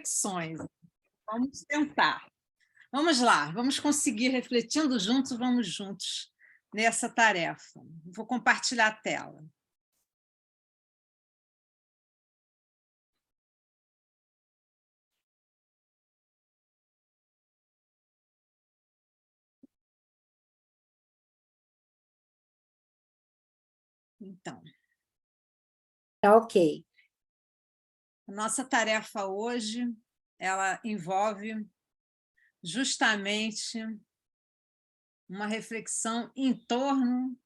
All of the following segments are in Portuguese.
reflexões. Vamos tentar. Vamos lá, vamos conseguir, refletindo juntos, vamos juntos nessa tarefa. Vou compartilhar a tela. Então, Tá ok. a nossa tarefa hoje, ela envolve justamente uma reflexão em torno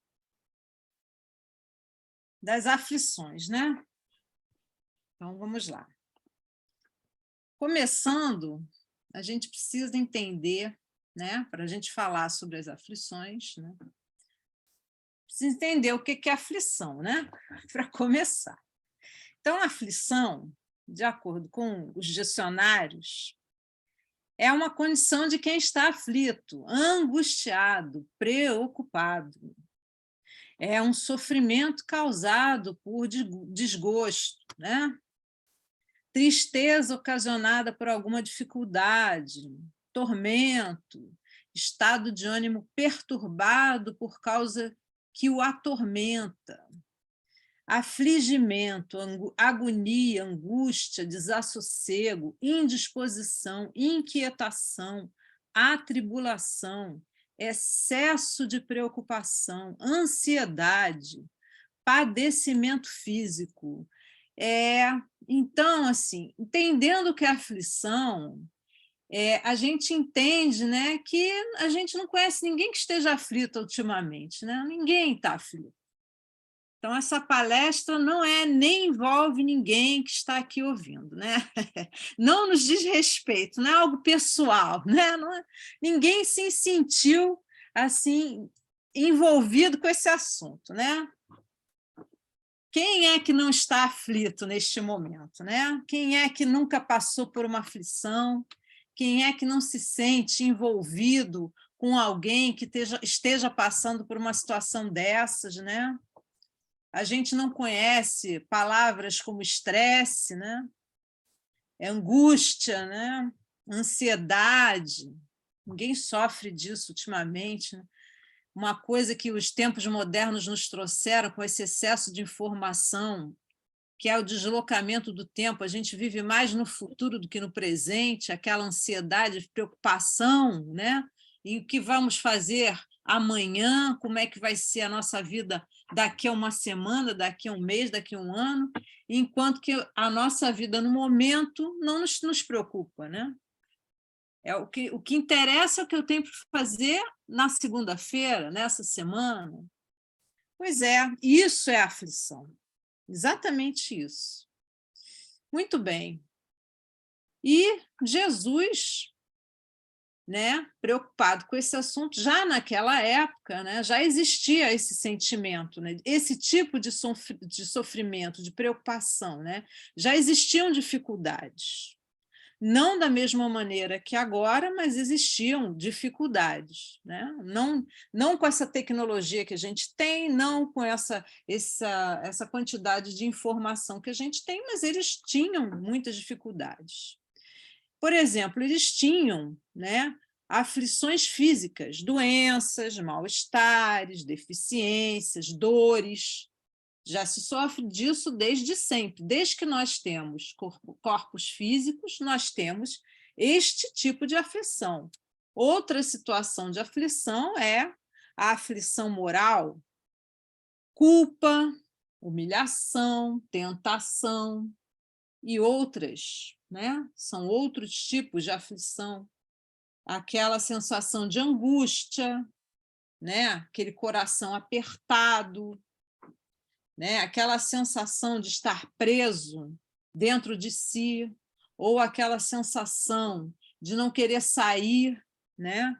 das aflições, né? Então, vamos lá. Começando, a gente precisa entender, né, para a gente falar sobre as aflições, né, precisa entender o que é aflição, né, para começar. Então, a aflição, de acordo com os dicionários, é uma condição de quem está aflito, angustiado, preocupado. É um sofrimento causado por desgosto, né? Tristeza ocasionada por alguma dificuldade, tormento, estado de ânimo perturbado por causa que o atormenta, afligimento, agonia, angústia, desassossego, indisposição, inquietação, atribulação, excesso de preocupação, ansiedade, padecimento físico. Então, assim, entendendo o que é aflição, a gente entende, né, que a gente não conhece ninguém que esteja aflito ultimamente, né? Ninguém está aflito. Então, essa palestra não nem envolve ninguém que está aqui ouvindo, né? Não nos diz respeito, não é algo pessoal, né? Ninguém se sentiu assim envolvido com esse assunto, né? Quem é que não está aflito neste momento, né? Quem é que nunca passou por uma aflição? Quem é que não se sente envolvido com alguém que esteja passando por uma situação dessas, né? A gente não conhece palavras como estresse, né? Angústia, né? Ansiedade. Ninguém sofre disso ultimamente, né? Uma coisa que os tempos modernos nos trouxeram com esse excesso de informação, que é o deslocamento do tempo. A gente vive mais no futuro do que no presente, aquela ansiedade, preocupação, né? E o que vamos fazer amanhã, como é que vai ser a nossa vida daqui a uma semana, daqui a um mês, daqui a um ano, enquanto que a nossa vida no momento não nos preocupa, né? O que interessa é o que eu tenho para fazer na segunda-feira, nessa semana. Pois é, isso é aflição. Exatamente isso. Muito bem. E Jesus, né, preocupado com esse assunto, já naquela época, né, já existia esse sentimento, né, esse tipo de sofrimento, de preocupação, né, já existiam dificuldades. Não da mesma maneira que agora, mas existiam dificuldades, né? Não com essa tecnologia que a gente tem, não com essa quantidade de informação que a gente tem, mas eles tinham muitas dificuldades. Por exemplo, eles tinham, né, aflições físicas, doenças, mal-estares, deficiências, dores. Já se sofre disso desde sempre. Desde que nós temos corpos físicos, nós temos este tipo de aflição. Outra situação de aflição é a aflição moral, culpa, humilhação, tentação e outras, né? São outros tipos de aflição. Aquela sensação de angústia, né? Aquele coração apertado, né? Aquela sensação de estar preso dentro de si, ou aquela sensação de não querer sair, né?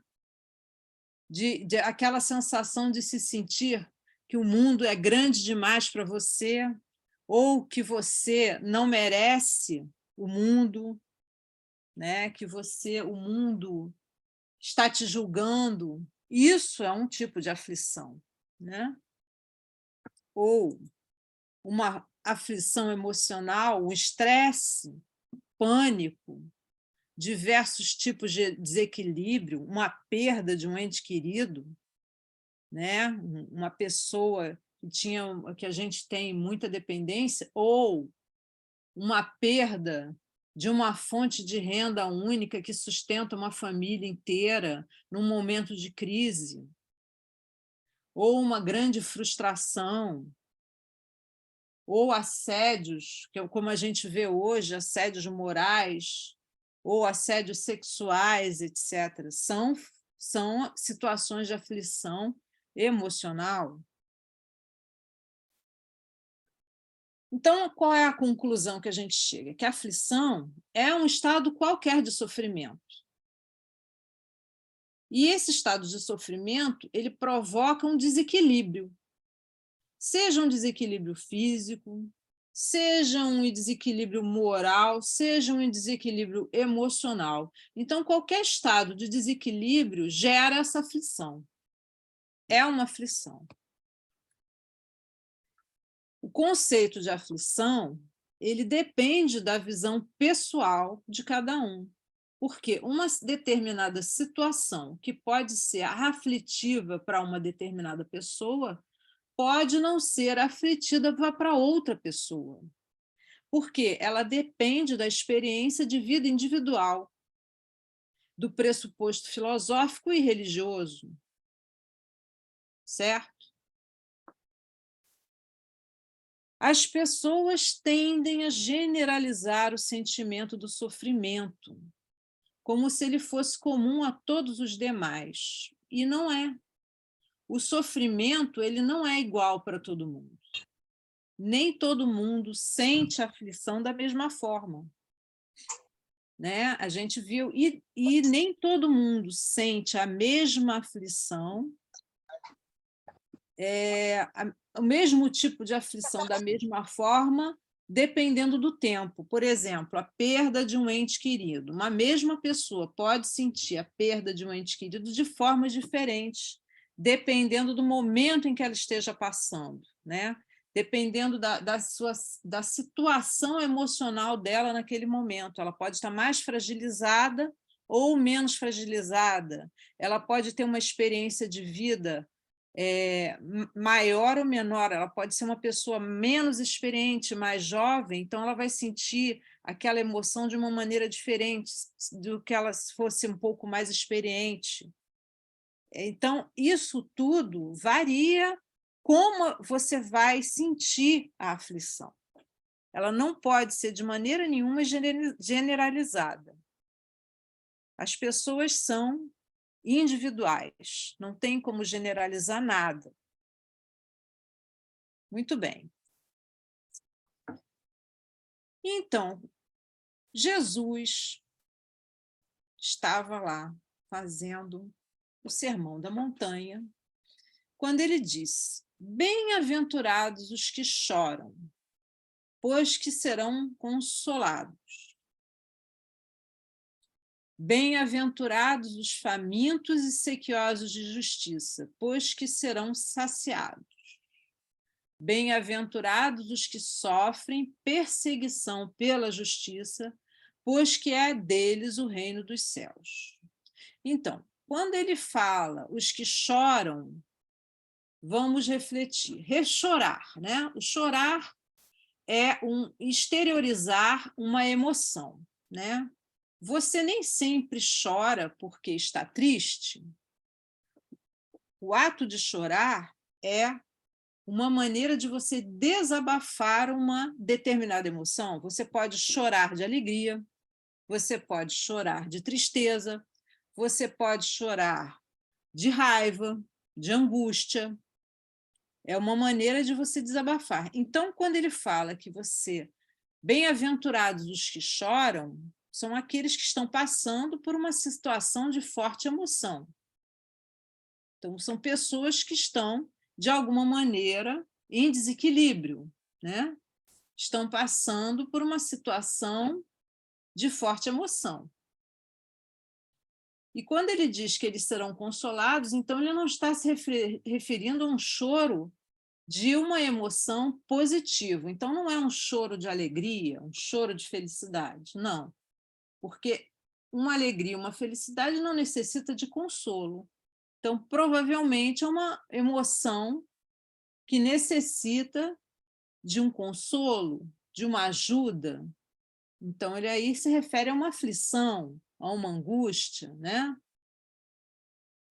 Aquela sensação de se sentir que o mundo é grande demais para você, ou que você não merece o mundo, né? Que o mundo está te julgando. Isso é um tipo de aflição, né? Ou uma aflição emocional, um estresse, pânico, diversos tipos de desequilíbrio, uma perda de um ente querido, né? Uma pessoa que a gente tem muita dependência, ou uma perda de uma fonte de renda única que sustenta uma família inteira num momento de crise, ou uma grande frustração, ou assédios, como a gente vê hoje, assédios morais, ou assédios sexuais, etc. São situações de aflição emocional. Então, qual é a conclusão que a gente chega? Que a aflição é um estado qualquer de sofrimento. E esse estado de sofrimento, ele provoca um desequilíbrio. Seja um desequilíbrio físico, seja um desequilíbrio moral, seja um desequilíbrio emocional. Então, qualquer estado de desequilíbrio gera essa aflição. É uma aflição. O conceito de aflição, ele depende da visão pessoal de cada um, porque uma determinada situação que pode ser aflitiva para uma determinada pessoa pode não ser aflitiva para outra pessoa, porque ela depende da experiência de vida individual, do pressuposto filosófico e religioso, certo? As pessoas tendem a generalizar o sentimento do sofrimento, como se ele fosse comum a todos os demais, e não é. O sofrimento, ele não é igual para todo mundo. Nem todo mundo sente a aflição da mesma forma, né? A gente viu, e nem todo mundo sente a mesma aflição, o mesmo tipo de aflição da mesma forma, dependendo do tempo. Por exemplo, a perda de um ente querido. Uma mesma pessoa pode sentir a perda de um ente querido de formas diferentes, dependendo do momento em que ela esteja passando, né? Dependendo da situação emocional dela naquele momento. Ela pode estar mais fragilizada ou menos fragilizada. Ela pode ter uma experiência de vida maior ou menor, ela pode ser uma pessoa menos experiente, mais jovem, então ela vai sentir aquela emoção de uma maneira diferente do que ela fosse um pouco mais experiente. Então, isso tudo varia como você vai sentir a aflição. Ela não pode ser de maneira nenhuma generalizada. As pessoas são individuais, não tem como generalizar nada. Muito bem. Então, Jesus estava lá fazendo o Sermão da Montanha, quando ele disse: bem-aventurados os que choram, pois que serão consolados. Bem-aventurados os famintos e sequiosos de justiça, pois que serão saciados. Bem-aventurados os que sofrem perseguição pela justiça, pois que é deles o reino dos céus. Então, quando ele fala os que choram, vamos refletir. Rechorar, né? O chorar é exteriorizar uma emoção, né? Você nem sempre chora porque está triste. O ato de chorar é uma maneira de você desabafar uma determinada emoção. Você pode chorar de alegria, você pode chorar de tristeza, você pode chorar de raiva, de angústia. É uma maneira de você desabafar. Então, quando ele fala que bem-aventurados os que choram, são aqueles que estão passando por uma situação de forte emoção. Então, são pessoas que estão, de alguma maneira, em desequilíbrio, né? Estão passando por uma situação de forte emoção. E quando ele diz que eles serão consolados, então ele não está se referindo a um choro de uma emoção positiva. Então, não é um choro de alegria, um choro de felicidade, não. Porque uma alegria, uma felicidade não necessita de consolo. Então, provavelmente, é uma emoção que necessita de um consolo, de uma ajuda. Então, ele aí se refere a uma aflição, a uma angústia, né?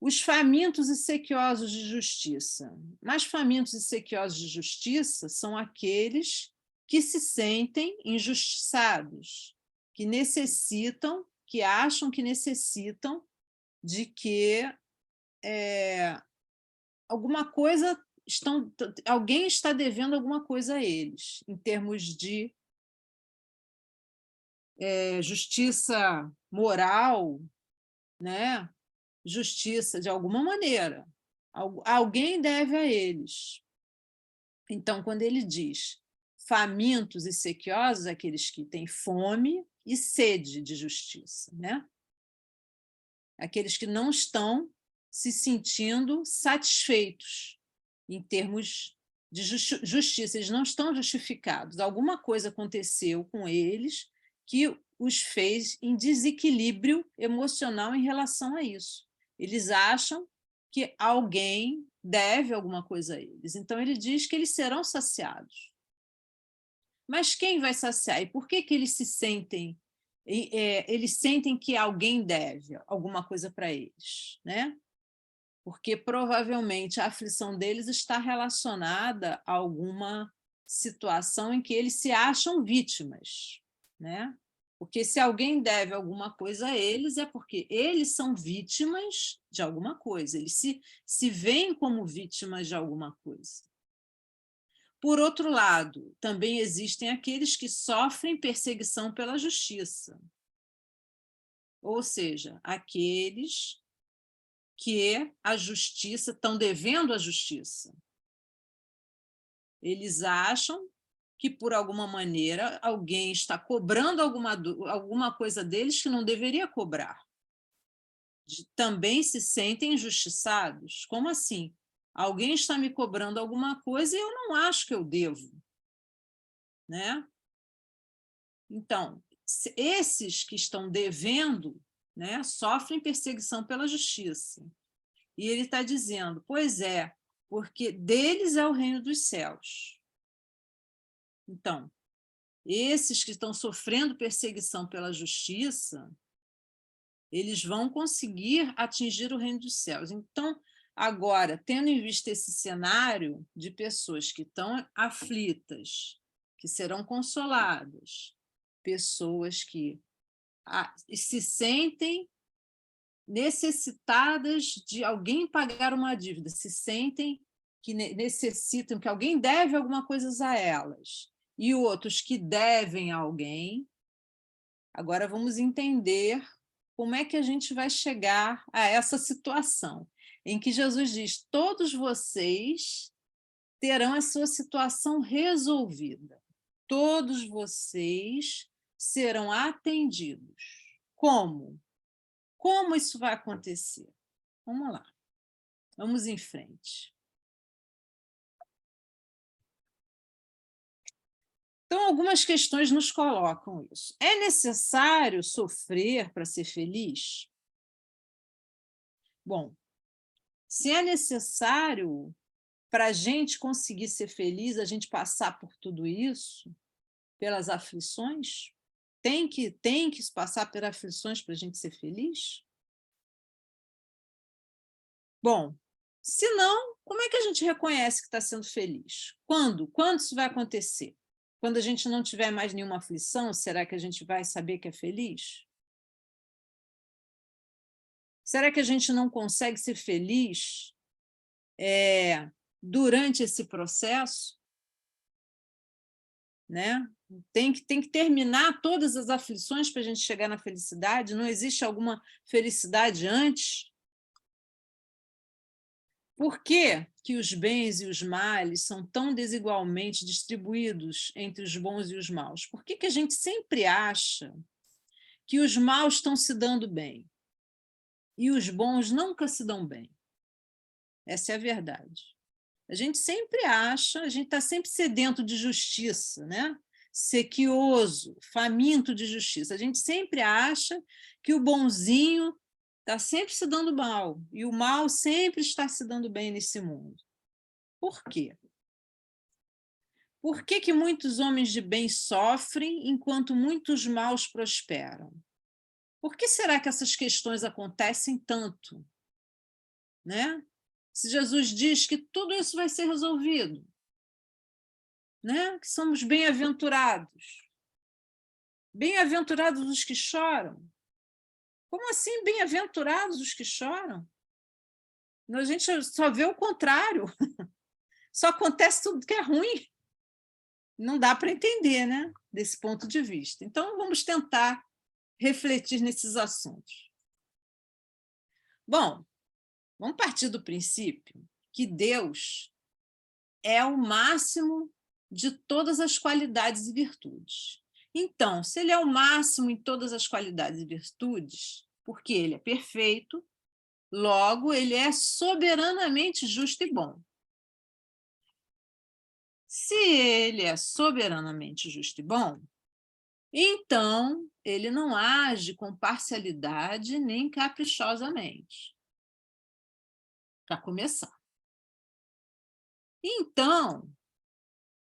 Os famintos e sequiosos de justiça. Mas famintos e sequiosos de justiça são aqueles que se sentem injustiçados, que necessitam, que acham que necessitam de que alguma coisa alguém está devendo alguma coisa a eles, em termos de justiça moral, né? Justiça de alguma maneira. Alguém deve a eles. Então, quando ele diz famintos e sequiosos, aqueles que têm fome e sede de justiça, né? Aqueles que não estão se sentindo satisfeitos em termos de justiça, eles não estão justificados. Alguma coisa aconteceu com eles que os fez em desequilíbrio emocional em relação a isso. Eles acham que alguém deve alguma coisa a eles. Então, ele diz que eles serão saciados. Mas quem vai saciar? E por que eles se sentem eles sentem que alguém deve alguma coisa para eles, né? Porque provavelmente a aflição deles está relacionada a alguma situação em que eles se acham vítimas, né? Porque se alguém deve alguma coisa a eles, é porque eles são vítimas de alguma coisa, eles se veem como vítimas de alguma coisa. Por outro lado, também existem aqueles que sofrem perseguição pela justiça, ou seja, aqueles que a justiça estão devendo a justiça. Eles acham que, por alguma maneira, alguém está cobrando alguma coisa deles que não deveria cobrar. Também se sentem injustiçados. Como assim? Alguém está me cobrando alguma coisa e eu não acho que eu devo, né? Então, esses que estão devendo, né, sofrem perseguição pela justiça. E ele está dizendo, pois é, porque deles é o reino dos céus. Então, esses que estão sofrendo perseguição pela justiça, eles vão conseguir atingir o reino dos céus. Então, agora, tendo em vista esse cenário de pessoas que estão aflitas, que serão consoladas, pessoas que se sentem necessitadas de alguém pagar uma dívida, se sentem que necessitam, que alguém deve alguma coisa a elas, e outros que devem a alguém. Agora vamos entender como é que a gente vai chegar a essa situação em que Jesus diz: todos vocês terão a sua situação resolvida, todos vocês serão atendidos. Como? Como isso vai acontecer? Vamos lá, vamos em frente. Então, algumas questões nos colocam isso. É necessário sofrer para ser feliz? Bom, se é necessário para a gente conseguir ser feliz, a gente passar por tudo isso, pelas aflições, tem que passar por aflições para a gente ser feliz? Bom, se não, como é que a gente reconhece que está sendo feliz? Quando? Quando isso vai acontecer? Quando a gente não tiver mais nenhuma aflição, será que a gente vai saber que é feliz? Será que a gente não consegue ser feliz durante esse processo? Né? Tem que terminar todas as aflições para a gente chegar na felicidade? Não existe alguma felicidade antes? Por que que os bens e os males são tão desigualmente distribuídos entre os bons e os maus? Por que que a gente sempre acha que os maus estão se dando bem e os bons nunca se dão bem? Essa é a verdade. A gente sempre acha, a gente está sempre sedento de justiça, né? Sequioso, faminto de justiça. A gente sempre acha que o bonzinho está sempre se dando mal e o mal sempre está se dando bem nesse mundo. Por quê? Por que que muitos homens de bem sofrem enquanto muitos maus prosperam? Por que será que essas questões acontecem tanto, né? Se Jesus diz que tudo isso vai ser resolvido, né? Que somos bem-aventurados. Bem-aventurados os que choram. Como assim bem-aventurados os que choram? A gente só vê o contrário. Só acontece tudo que é ruim. Não dá para entender, né? Desse ponto de vista. Então, vamos tentar refletir nesses assuntos. Bom, vamos partir do princípio que Deus é o máximo de todas as qualidades e virtudes. Então, se ele é o máximo em todas as qualidades e virtudes, porque ele é perfeito, logo ele é soberanamente justo e bom. Se ele é soberanamente justo e bom, então ele não age com parcialidade nem caprichosamente. Para começar. Então,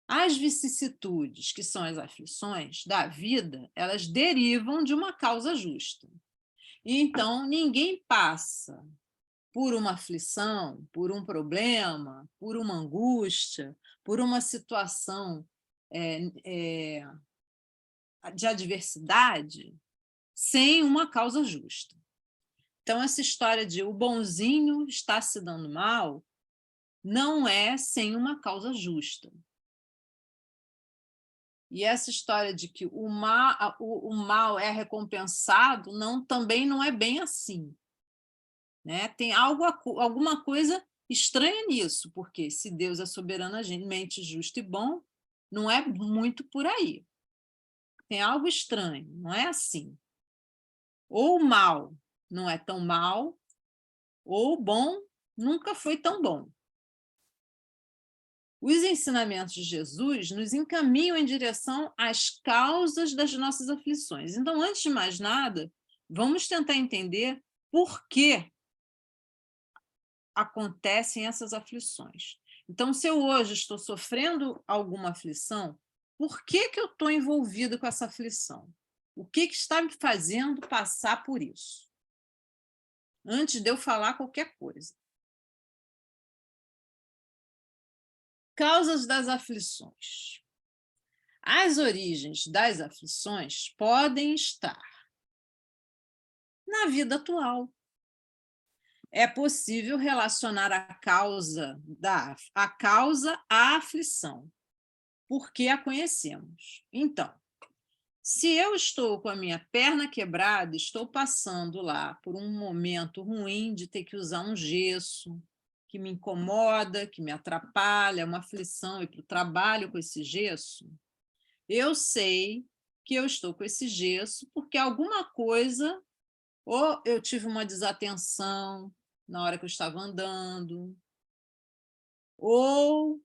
as vicissitudes, que são as aflições da vida, elas derivam de uma causa justa. Então, ninguém passa por uma aflição, por um problema, por uma angústia, por uma situação de adversidade sem uma causa justa. Então, essa história de o bonzinho está se dando mal não é sem uma causa justa. E essa história de que o mal é recompensado também não é bem assim. Né? Tem alguma coisa estranha nisso, porque se Deus é soberanamente justo e bom, não é muito por aí. Tem algo estranho, não é assim. Ou o mal não é tão mal, ou o bom nunca foi tão bom. Os ensinamentos de Jesus nos encaminham em direção às causas das nossas aflições. Então, antes de mais nada, vamos tentar entender por que acontecem essas aflições. Então, se eu hoje estou sofrendo alguma aflição, por que que eu estou envolvido com essa aflição? O que que está me fazendo passar por isso? Antes de eu falar qualquer coisa. Causas das aflições. As origens das aflições podem estar na vida atual. É possível relacionar a causa à aflição, porque a conhecemos. Então, se eu estou com a minha perna quebrada, estou passando lá por um momento ruim de ter que usar um gesso, que me incomoda, que me atrapalha, uma aflição ir para o trabalho com esse gesso, eu sei que eu estou com esse gesso porque alguma coisa, ou eu tive uma desatenção na hora que eu estava andando, ou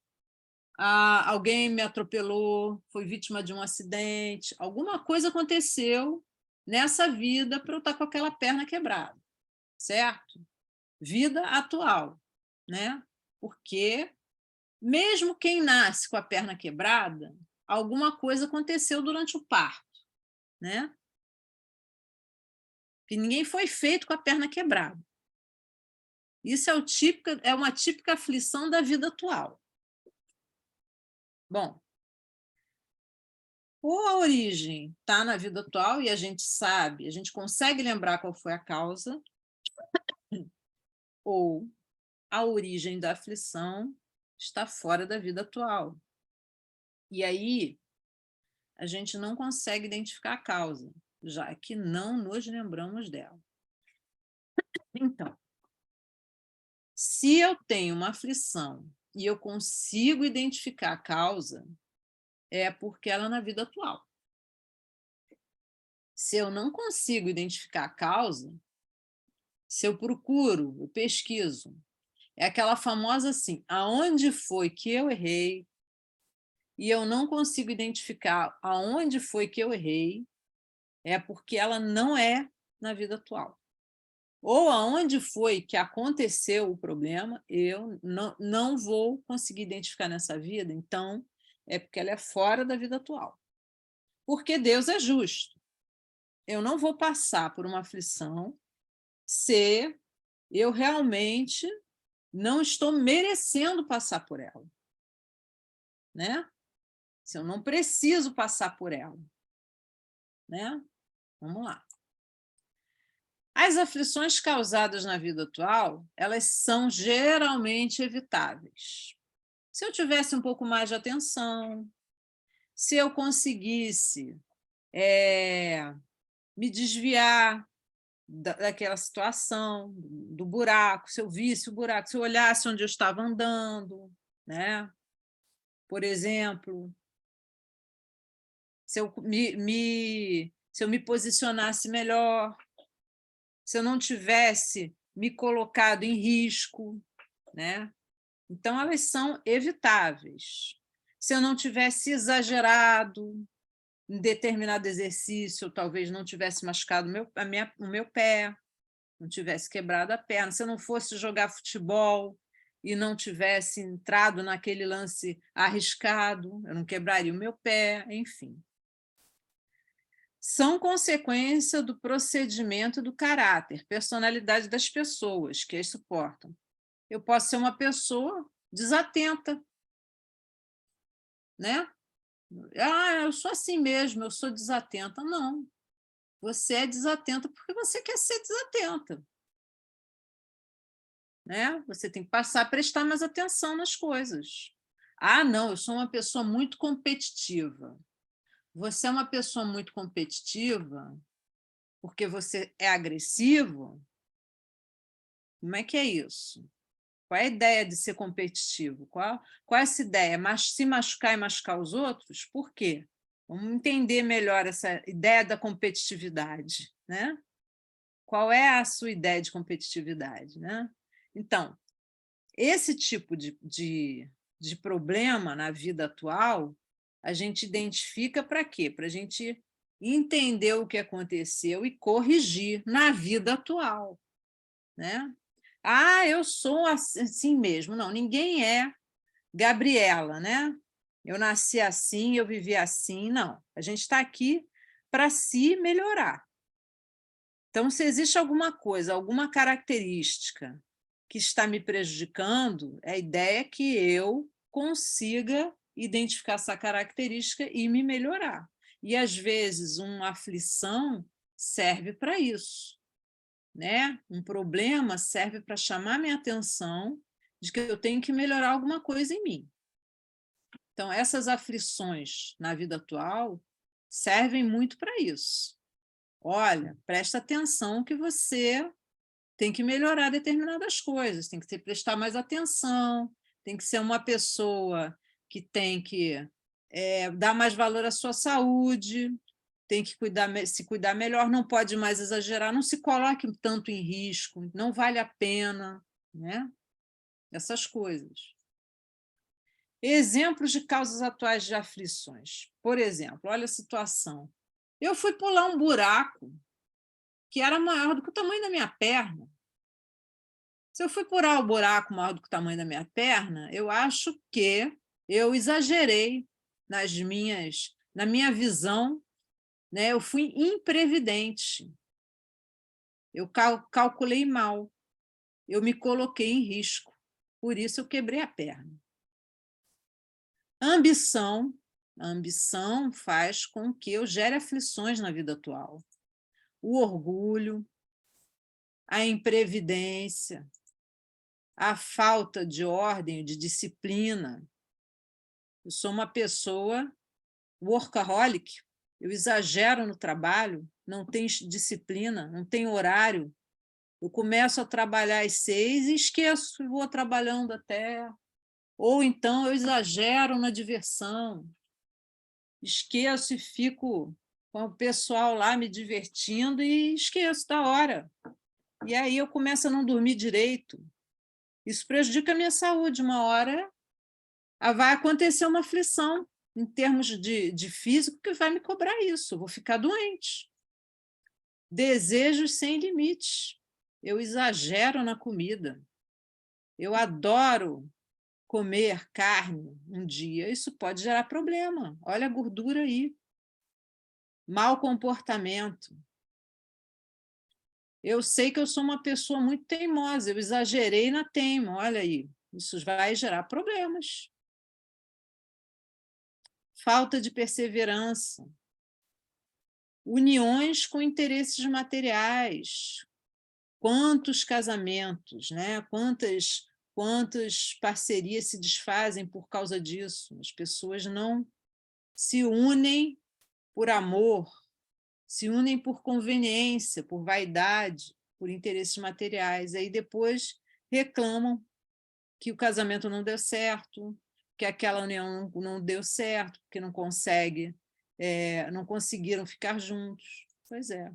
alguém me atropelou, foi vítima de um acidente, alguma coisa aconteceu nessa vida para eu estar com aquela perna quebrada, certo? Vida atual, né? Porque mesmo quem nasce com a perna quebrada, alguma coisa aconteceu durante o parto, né? Que ninguém foi feito com a perna quebrada. Isso é uma típica aflição da vida atual. Bom, ou a origem está na vida atual e a gente sabe, a gente consegue lembrar qual foi a causa, ou a origem da aflição está fora da vida atual. E aí a gente não consegue identificar a causa, já que não nos lembramos dela. Então, se eu tenho uma aflição e eu consigo identificar a causa, é porque ela é na vida atual. Se eu não consigo identificar a causa, se eu procuro, eu pesquiso, É aquela famosa assim, aonde foi que eu errei, e eu não consigo identificar aonde foi que eu errei, é porque ela não é na vida atual. Ou aonde foi que aconteceu o problema, eu não vou conseguir identificar nessa vida, então é porque ela é fora da vida atual. Porque Deus é justo. Eu não vou passar por uma aflição se eu realmente não estou merecendo passar por ela, né? Se eu não preciso passar por ela, né? Vamos lá. As aflições causadas na vida atual, elas são geralmente evitáveis. Se eu tivesse um pouco mais de atenção, se eu conseguisse me desviar daquela situação, do buraco, se eu visse o buraco, se eu olhasse onde eu estava andando, né? Por exemplo, se eu me posicionasse melhor, se eu não tivesse me colocado em risco, né? Então, elas são evitáveis. Se eu não tivesse exagerado em determinado exercício, eu talvez não tivesse machucado o meu pé, não tivesse quebrado a perna. Se eu não fosse jogar futebol e não tivesse entrado naquele lance arriscado, eu não quebraria o meu pé, enfim. São consequência do procedimento do caráter, personalidade das pessoas que as suportam. Eu posso ser uma pessoa desatenta, né? Eu sou assim mesmo, eu sou desatenta. Não, você é desatenta porque você quer ser desatenta, né? Você tem que passar a prestar mais atenção nas coisas. Não, eu sou uma pessoa muito competitiva. Você é uma pessoa muito competitiva porque você é agressivo? Como é que é isso? Qual é a ideia de ser competitivo? Qual é essa ideia? Se machucar e machucar os outros? Por quê? Vamos entender melhor essa ideia da competitividade, né? Qual é a sua ideia de competitividade, né? Então, esse tipo de problema na vida atual, a gente identifica para quê? Para a gente entender o que aconteceu e corrigir na vida atual, né? Eu sou assim mesmo. Não, ninguém é Gabriela, né? Eu nasci assim, eu vivi assim. Não, a gente está aqui para se melhorar. Então, se existe alguma coisa, alguma característica que está me prejudicando, a ideia é que eu consiga identificar essa característica e me melhorar. E, às vezes, uma aflição serve para isso, né? Um problema serve para chamar minha atenção de que eu tenho que melhorar alguma coisa em mim. Então, essas aflições na vida atual servem muito para isso. Olha, presta atenção que você tem que melhorar determinadas coisas, tem que prestar mais atenção, tem que ser uma pessoa que tem que dar mais valor à sua saúde, tem que se cuidar melhor, não pode mais exagerar, não se coloque tanto em risco, não vale a pena, né? Essas coisas. Exemplos de causas atuais de aflições. Por exemplo, olha a situação. Eu fui pular um buraco que era maior do que o tamanho da minha perna. Se eu fui pular o buraco maior do que o tamanho da minha perna, eu acho que eu exagerei na minha visão, né? Eu fui imprevidente. Eu calculei mal. Eu me coloquei em risco. Por isso eu quebrei a perna. Ambição. A ambição faz com que eu gere aflições na vida atual. O orgulho, a imprevidência, a falta de ordem, de disciplina. Eu sou uma pessoa workaholic, eu exagero no trabalho, não tenho disciplina, não tenho horário. Eu começo a trabalhar às 6 e esqueço, vou trabalhando até. Ou então eu exagero na diversão, esqueço e fico com o pessoal lá me divertindo e esqueço da hora. E aí eu começo a não dormir direito. Isso prejudica a minha saúde. Uma hora vai acontecer uma aflição em termos de físico que vai me cobrar isso. Eu vou ficar doente. Desejos sem limites. Eu exagero na comida. Eu adoro comer carne um dia. Isso pode gerar problema. Olha a gordura aí. Mau comportamento. Eu sei que eu sou uma pessoa muito teimosa. Eu exagerei na teima. Olha aí. Isso vai gerar problemas. Falta de perseverança. Uniões com interesses materiais. Quantos casamentos, né? Quantas parcerias se desfazem por causa disso? As pessoas não se unem por amor, se unem por conveniência, por vaidade, por interesses materiais. Aí depois reclamam que o casamento não deu certo, que aquela união não deu certo, porque não conseguiram ficar juntos. Pois é.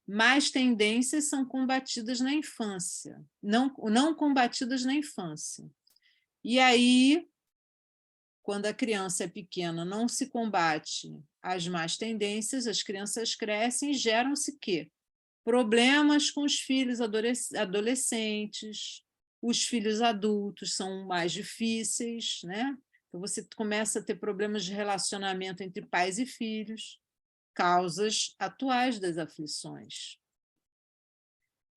Mais tendências são combatidas na infância, não combatidas na infância. E aí, quando a criança é pequena, não se combate as más tendências, as crianças crescem e geram-se quê? Problemas com os filhos adolescentes, os filhos adultos são mais difíceis, né? Então, você começa a ter problemas de relacionamento entre pais e filhos, causas atuais das aflições.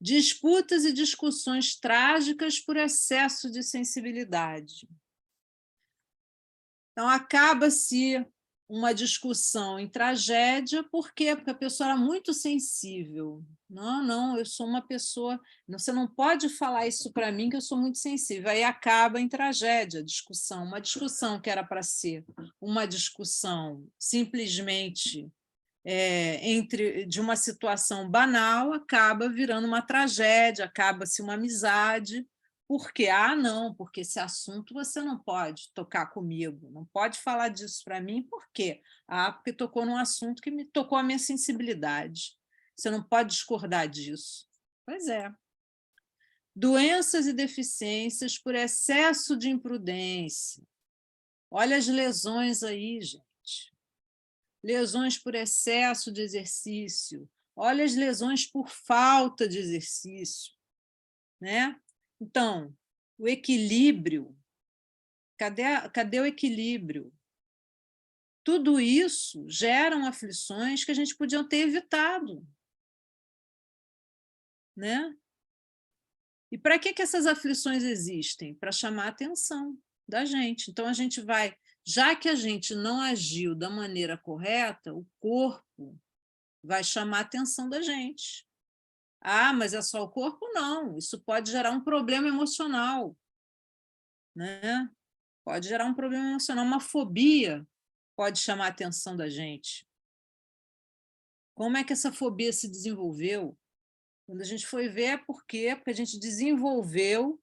Disputas e discussões trágicas por excesso de sensibilidade. Então, acaba-se uma discussão em tragédia, por quê? Porque a pessoa era muito sensível. Não, eu sou uma pessoa... Você não pode falar isso para mim, que eu sou muito sensível. Aí acaba em tragédia a discussão. Uma discussão que era para ser uma discussão simplesmente de uma situação banal, acaba virando uma tragédia, acaba-se uma amizade. Por quê? Não, porque esse assunto você não pode tocar comigo, não pode falar disso para mim, por quê? Porque tocou num assunto que me tocou a minha sensibilidade. Você não pode discordar disso. Pois é. Doenças e deficiências por excesso de imprudência. Olha as lesões aí, gente. Lesões por excesso de exercício, olha as lesões por falta de exercício, né? Então, o equilíbrio, cadê o equilíbrio? Tudo isso geram aflições que a gente podia ter evitado, né? E para que essas aflições existem? Para chamar a atenção da gente. Então, a gente vai... Já que a gente não agiu da maneira correta, o corpo vai chamar a atenção da gente. Mas é só o corpo? Não. Isso pode gerar um problema emocional, né? Pode gerar um problema emocional. Uma fobia pode chamar a atenção da gente. Como é que essa fobia se desenvolveu? Quando a gente foi ver, por quê? Porque a gente desenvolveu,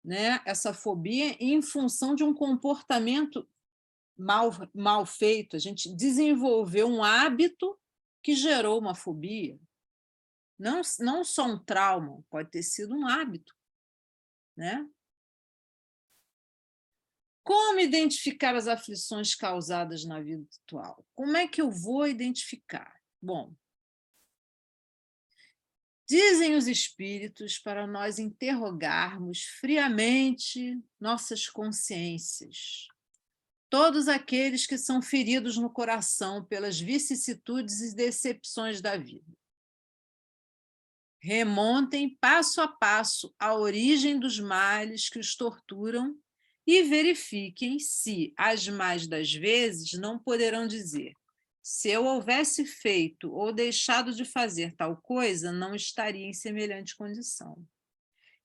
né, essa fobia em função de um comportamento mal feito. A gente desenvolveu um hábito que gerou uma fobia. Não só um trauma, pode ter sido um hábito, né? Como identificar as aflições causadas na vida atual? Como é que eu vou identificar? Bom, dizem os espíritos para nós interrogarmos friamente nossas consciências. Todos aqueles que são feridos no coração pelas vicissitudes e decepções da vida. Remontem passo a passo a origem dos males que os torturam e verifiquem se, as mais das vezes, não poderão dizer: se eu houvesse feito ou deixado de fazer tal coisa, não estaria em semelhante condição.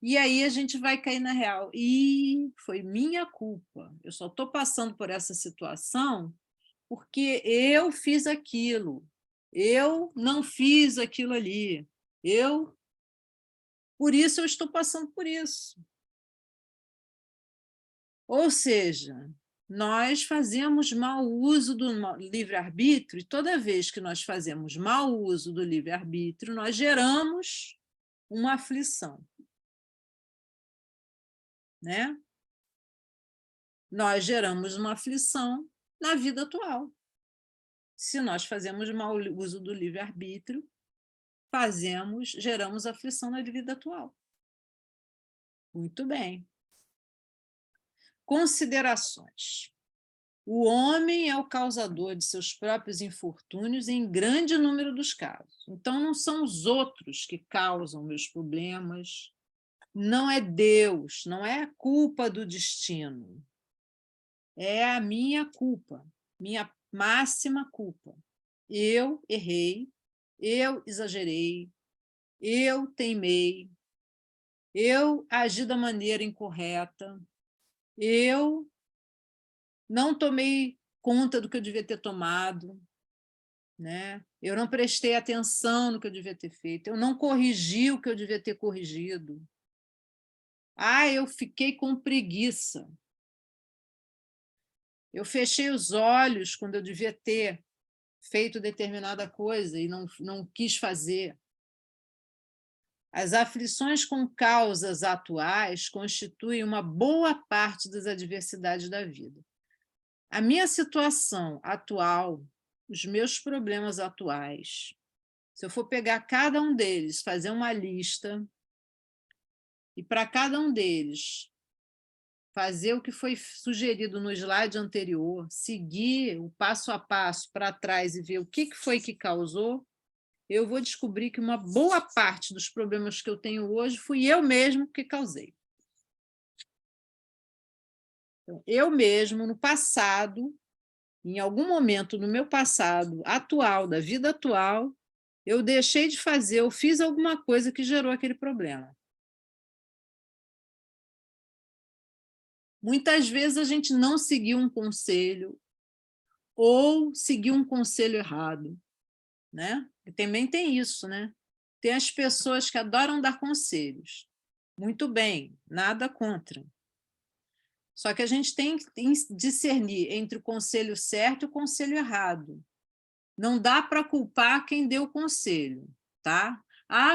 E aí a gente vai cair na real. Foi minha culpa. Eu só estou passando por essa situação porque eu fiz aquilo. Eu não fiz aquilo ali. Por isso eu estou passando por isso. Ou seja, nós fazemos mau uso do livre-arbítrio, e toda vez que nós fazemos mau uso do livre-arbítrio, nós geramos uma aflição. né? Nós geramos uma aflição na vida atual. Se nós fazemos mau uso do livre-arbítrio, geramos aflição na vida atual. Muito bem. Considerações. O homem é o causador de seus próprios infortúnios em grande número dos casos. Então, não são os outros que causam meus problemas, não é Deus, não é a culpa do destino. É a minha culpa, minha máxima culpa. Eu errei, eu exagerei, eu teimei, eu agi da maneira incorreta, eu não tomei conta do que eu devia ter tomado, né? Eu não prestei atenção no que eu devia ter feito, eu não corrigi o que eu devia ter corrigido. Eu fiquei com preguiça. Eu fechei os olhos quando eu devia ter feito determinada coisa e não quis fazer. As aflições com causas atuais constituem uma boa parte das adversidades da vida. A minha situação atual, os meus problemas atuais, se eu for pegar cada um deles, fazer uma lista, e para cada um deles fazer o que foi sugerido no slide anterior, seguir o passo a passo para trás e ver o que foi que causou, eu vou descobrir que uma boa parte dos problemas que eu tenho hoje fui eu mesmo que causei. Então, eu mesmo, no passado, em algum momento no meu passado atual, da vida atual, eu deixei de fazer, eu fiz alguma coisa que gerou aquele problema. Muitas vezes a gente não seguiu um conselho ou seguiu um conselho errado, né? E também tem isso, né? Tem as pessoas que adoram dar conselhos. Muito bem, nada contra. Só que a gente tem que discernir entre o conselho certo e o conselho errado. Não dá para culpar quem deu o conselho, tá?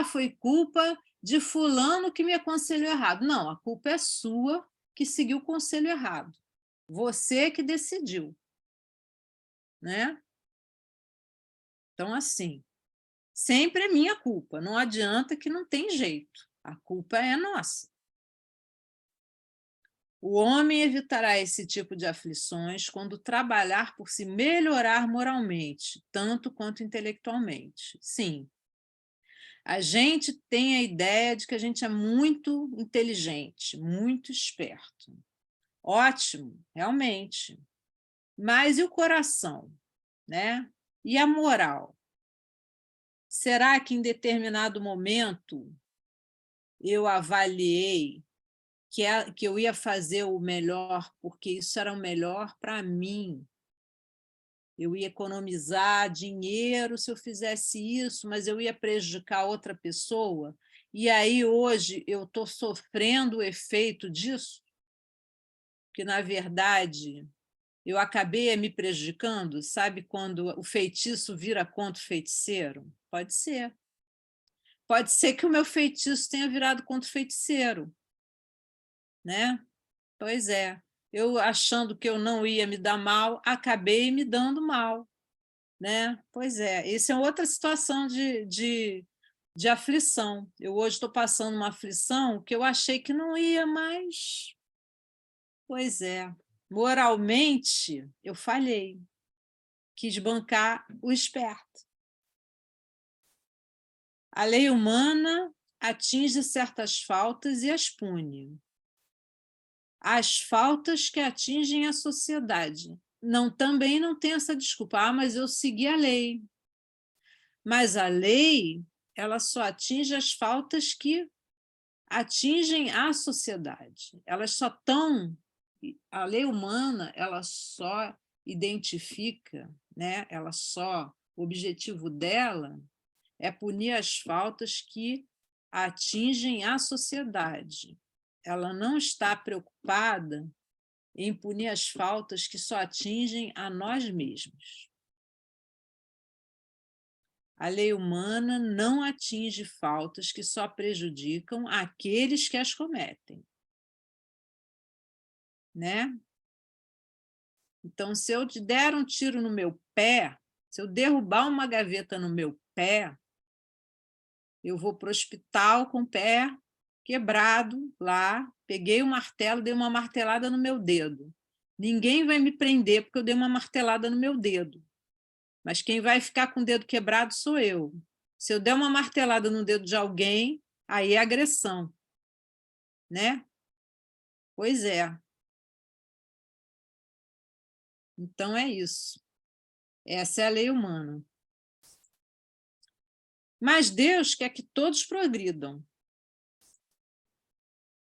Foi culpa de fulano que me aconselhou errado. Não, a culpa é sua que seguiu o conselho errado. Você que decidiu, né? Então, assim, sempre é minha culpa. Não adianta que não tem jeito. A culpa é nossa. O homem evitará esse tipo de aflições quando trabalhar por se melhorar moralmente, tanto quanto intelectualmente. Sim, a gente tem a ideia de que a gente é muito inteligente, muito esperto. Ótimo, realmente. Mas e o coração, né? E a moral? Será que em determinado momento eu avaliei que eu ia fazer o melhor porque isso era o melhor para mim? Eu ia economizar dinheiro se eu fizesse isso, mas eu ia prejudicar outra pessoa. E aí, hoje, eu estou sofrendo o efeito disso, que, na verdade, eu acabei me prejudicando. Sabe quando o feitiço vira contra o feiticeiro? Pode ser. Pode ser que o meu feitiço tenha virado contra o feiticeiro, né? Pois é. Eu, achando que eu não ia me dar mal, acabei me dando mal, né? Pois é, isso é outra situação de aflição. Eu hoje estou passando uma aflição que eu achei que não ia mais. Pois é, moralmente eu falhei, quis bancar o esperto. A lei humana atinge certas faltas e as pune. As faltas que atingem a sociedade. Também não tem essa desculpa. Mas eu segui a lei. Mas a lei, ela só atinge as faltas que atingem a sociedade. Elas só estão... A lei humana, ela só identifica, né? O objetivo dela é punir as faltas que atingem a sociedade. Ela não está preocupada em punir as faltas que só atingem a nós mesmos. A lei humana não atinge faltas que só prejudicam aqueles que as cometem. né? Então, se eu te der um tiro no meu pé, se eu derrubar uma gaveta no meu pé, eu vou para o hospital com o pé quebrado lá, peguei o martelo, dei uma martelada no meu dedo. Ninguém vai me prender porque eu dei uma martelada no meu dedo. Mas quem vai ficar com o dedo quebrado sou eu. Se eu der uma martelada no dedo de alguém, aí é agressão, né? Pois é. Então é isso. Essa é a lei humana. Mas Deus quer que todos progridam.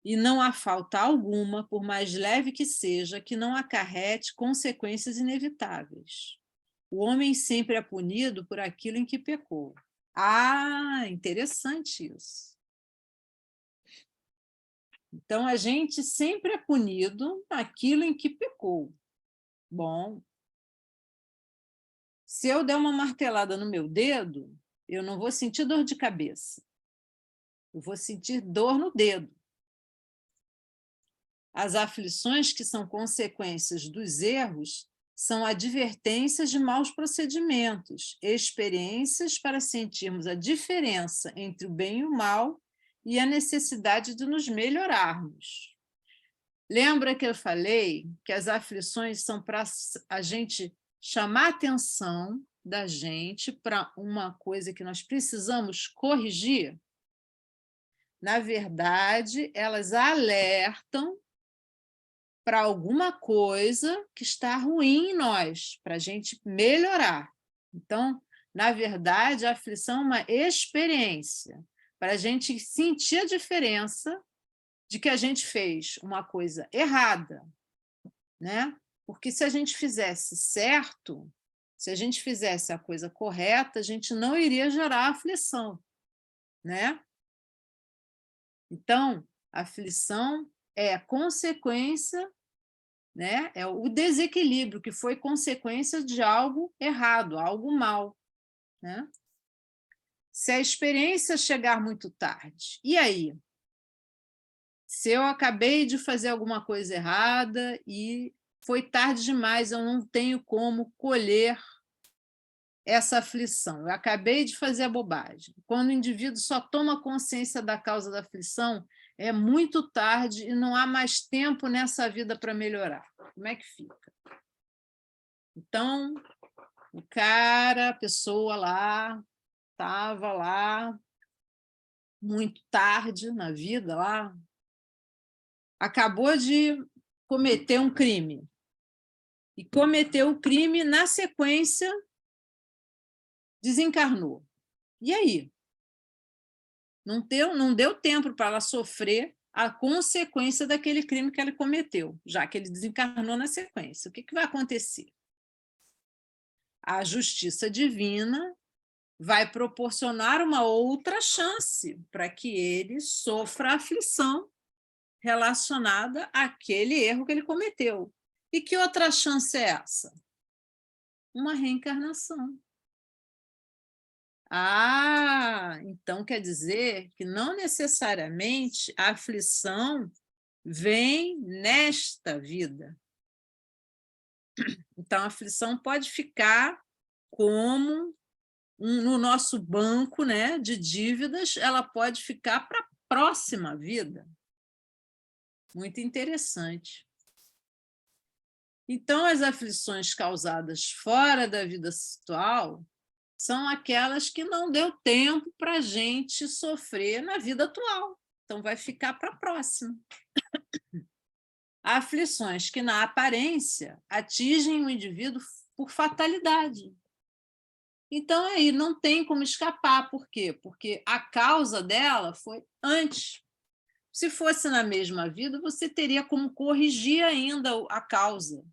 E não há falta alguma, por mais leve que seja, que não acarrete consequências inevitáveis. O homem sempre é punido por aquilo em que pecou. Ah, interessante isso. Então, a gente sempre é punido naquilo em que pecou. Bom, se eu der uma martelada no meu dedo, eu não vou sentir dor de cabeça. Eu vou sentir dor no dedo. As aflições que são consequências dos erros são advertências de maus procedimentos, experiências para sentirmos a diferença entre o bem e o mal e a necessidade de nos melhorarmos. Lembra que eu falei que as aflições são para a gente chamar a atenção da gente para uma coisa que nós precisamos corrigir? Na verdade, elas alertam para alguma coisa que está ruim em nós, para a gente melhorar. Então, na verdade, a aflição é uma experiência, para a gente sentir a diferença de que a gente fez uma coisa errada, né? Porque se a gente fizesse certo, se a gente fizesse a coisa correta, a gente não iria gerar aflição, né? Então, a aflição é a consequência, né? É o desequilíbrio que foi consequência de algo errado, algo mal, né? Se a experiência chegar muito tarde, e aí? Se eu acabei de fazer alguma coisa errada e foi tarde demais, eu não tenho como colher essa aflição. Eu acabei de fazer a bobagem. Quando o indivíduo só toma consciência da causa da aflição, é muito tarde e não há mais tempo nessa vida para melhorar. Como é que fica? Então, o cara, a pessoa lá, estava lá, muito tarde na vida, lá, acabou de cometer um crime. E cometeu o crime, na sequência, desencarnou. E aí? Não deu tempo para ela sofrer a consequência daquele crime que ele cometeu, já que ele desencarnou na sequência. O que vai acontecer? A justiça divina vai proporcionar uma outra chance para que ele sofra aflição relacionada àquele erro que ele cometeu. E que outra chance é essa? Uma reencarnação. Ah, então quer dizer que não necessariamente a aflição vem nesta vida. Então, a aflição pode ficar como no nosso banco, né, de dívidas, ela pode ficar para a próxima vida. Muito interessante. Então, as aflições causadas fora da vida atual são aquelas que não deu tempo para a gente sofrer na vida atual. Então, vai ficar para a próxima. Há aflições que, na aparência, atingem o indivíduo por fatalidade. Então, aí não tem como escapar. Por quê? Porque a causa dela foi antes. Se fosse na mesma vida, você teria como corrigir ainda a causa.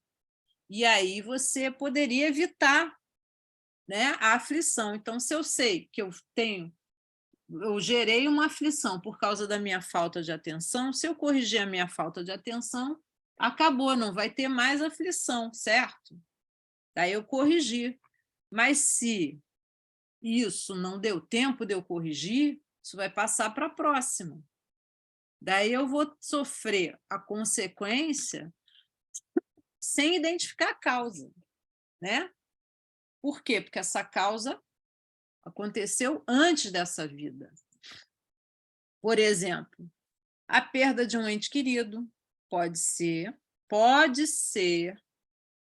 E aí você poderia evitar, né, a aflição. Então, se eu sei que eu gerei uma aflição por causa da minha falta de atenção, se eu corrigir a minha falta de atenção, acabou, não vai ter mais aflição, certo? Daí eu corrigi. Mas se isso não deu tempo de eu corrigir, isso vai passar para a próxima. Daí eu vou sofrer a consequência sem identificar a causa, né? Por quê? Porque essa causa aconteceu antes dessa vida. Por exemplo, a perda de um ente querido pode ser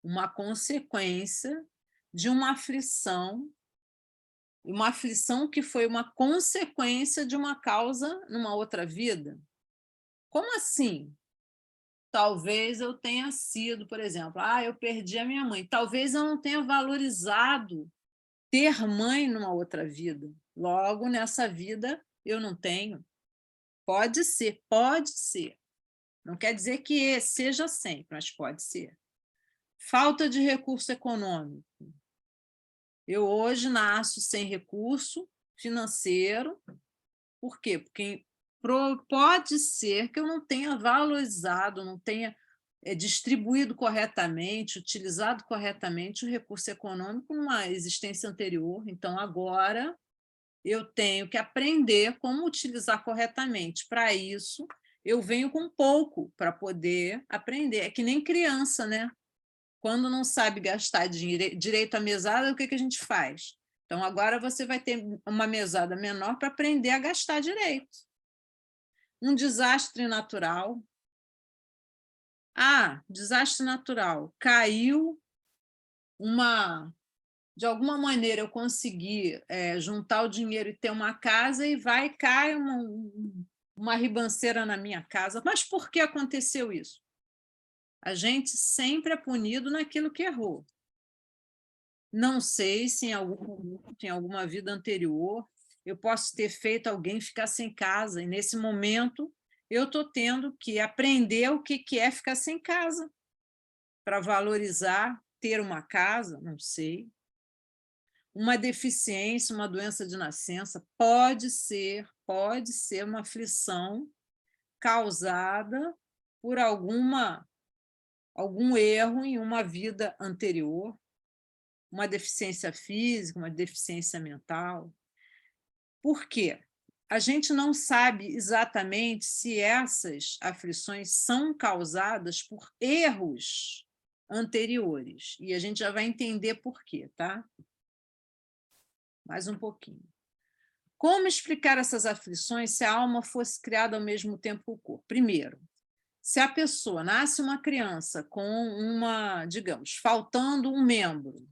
uma consequência de uma aflição que foi uma consequência de uma causa numa outra vida. Como assim? Talvez eu tenha sido, por exemplo, eu perdi a minha mãe. Talvez eu não tenha valorizado ter mãe numa outra vida. Logo, nessa vida, eu não tenho. Pode ser, pode ser. Não quer dizer que seja sempre, mas pode ser. Falta de recurso econômico. Eu hoje nasço sem recurso financeiro. Por quê? Porque pode ser que eu não tenha valorizado, não tenha distribuído corretamente, utilizado corretamente o recurso econômico numa existência anterior. Então, agora, eu tenho que aprender como utilizar corretamente. Para isso, eu venho com pouco para poder aprender. É que nem criança, né? Quando não sabe gastar direito à mesada, o que a gente faz? Então, agora você vai ter uma mesada menor para aprender a gastar direito. Um desastre natural. Desastre natural. Caiu de alguma maneira eu consegui juntar o dinheiro e ter uma casa e cai uma ribanceira na minha casa. Mas por que aconteceu isso? A gente sempre é punido naquilo que errou. Não sei se em alguma vida anterior eu posso ter feito alguém ficar sem casa, e nesse momento eu estou tendo que aprender o que é ficar sem casa, para valorizar ter uma casa, não sei. Uma deficiência, uma doença de nascença, pode ser uma aflição causada por algum erro em uma vida anterior, uma deficiência física, uma deficiência mental. Por quê? A gente não sabe exatamente se essas aflições são causadas por erros anteriores, e a gente já vai entender por quê, tá? Mais um pouquinho. Como explicar essas aflições se a alma fosse criada ao mesmo tempo que o corpo? Primeiro, se a pessoa nasce uma criança com digamos, faltando um membro,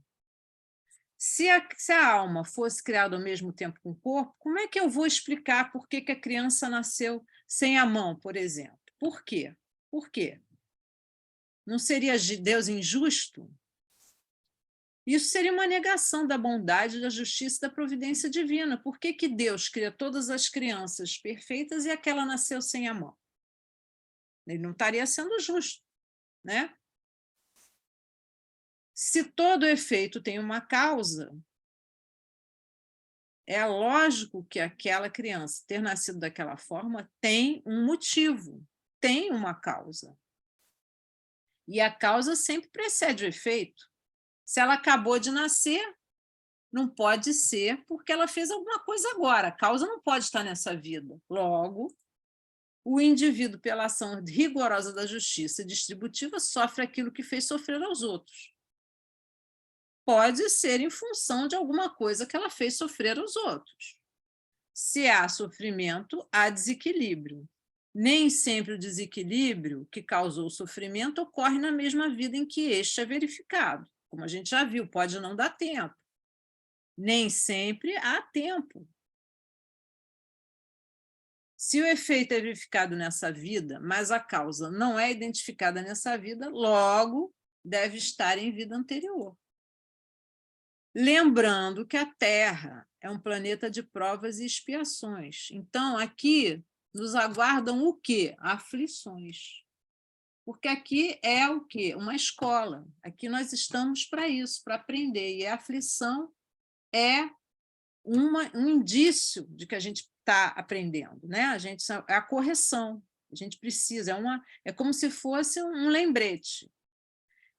se a alma fosse criada ao mesmo tempo com o corpo, como é que eu vou explicar por que a criança nasceu sem a mão, por exemplo? Por quê? Por quê? Não seria Deus injusto? Isso seria uma negação da bondade, da justiça e da providência divina. Por que Deus cria todas as crianças perfeitas e aquela nasceu sem a mão? Ele não estaria sendo justo, né? Se todo efeito tem uma causa, é lógico que aquela criança ter nascido daquela forma tem um motivo, tem uma causa. E a causa sempre precede o efeito. Se ela acabou de nascer, não pode ser porque ela fez alguma coisa agora. A causa não pode estar nessa vida. Logo, o indivíduo, pela ação rigorosa da justiça distributiva, sofre aquilo que fez sofrer aos outros. Pode ser em função de alguma coisa que ela fez sofrer aos outros. Se há sofrimento, há desequilíbrio. Nem sempre o desequilíbrio que causou o sofrimento ocorre na mesma vida em que este é verificado. Como a gente já viu, pode não dar tempo. Nem sempre há tempo. Se o efeito é verificado nessa vida, mas a causa não é identificada nessa vida, logo deve estar em vida anterior. Lembrando que a Terra é um planeta de provas e expiações. Então, aqui nos aguardam o quê? Aflições. Porque aqui é o quê? Uma escola. Aqui nós estamos para isso, para aprender. E a aflição é um indício de que a gente está aprendendo, né? É a correção. A gente precisa, é como se fosse um lembrete.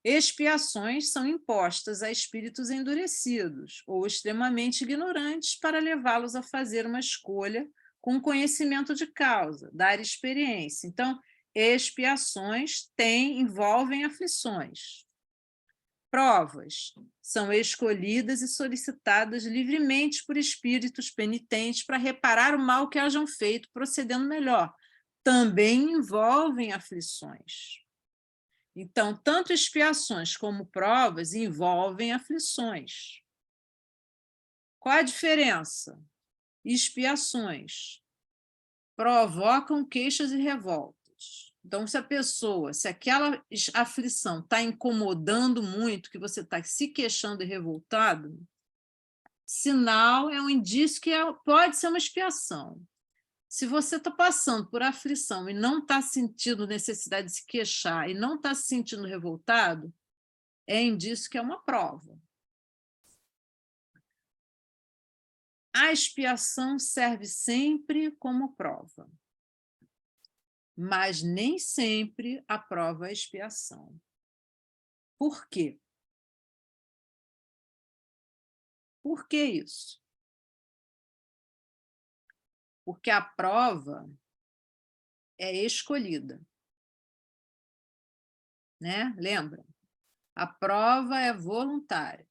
Expiações são impostas a espíritos endurecidos ou extremamente ignorantes para levá-los a fazer uma escolha com conhecimento de causa, dar experiência. Então, Expiações envolvem aflições. Provas são escolhidas e solicitadas livremente por espíritos penitentes para reparar o mal que hajam feito, procedendo melhor. Também envolvem aflições. Então, tanto expiações como provas envolvem aflições. Qual a diferença? Expiações provocam queixas e revoltas. Então, se aquela aflição está incomodando muito, que você está se queixando e revoltado, sinal, é um indício que pode ser uma expiação. Se você está passando por aflição e não está sentindo necessidade de se queixar e não está se sentindo revoltado, é indício que é uma prova. A expiação serve sempre como prova, mas nem sempre a prova é a expiação. Por quê? Por que isso? Porque a prova é escolhida. Né? Lembra? A prova é voluntária.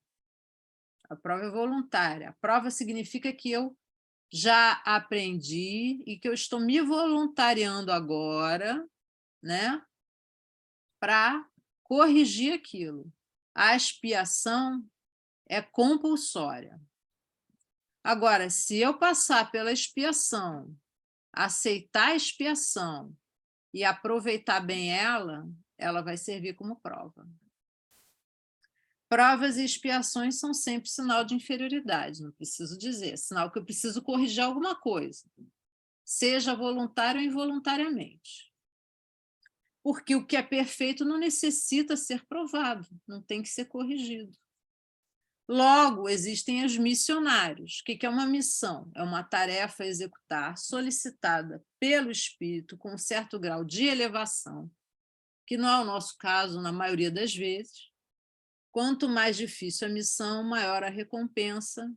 A prova é voluntária. A prova significa que eu já aprendi e que eu estou me voluntariando agora, né, para corrigir aquilo. A expiação é compulsória. Agora, se eu passar pela expiação, aceitar a expiação e aproveitar bem ela vai servir como prova. Provas e expiações são sempre sinal de inferioridade, não preciso dizer, sinal que eu preciso corrigir alguma coisa, seja voluntário ou involuntariamente. Porque o que é perfeito não necessita ser provado, não tem que ser corrigido. Logo, existem os missionários. O que é uma missão? É uma tarefa a executar, solicitada pelo espírito com um certo grau de elevação, que não é o nosso caso na maioria das vezes. Quanto mais difícil a missão, maior a recompensa,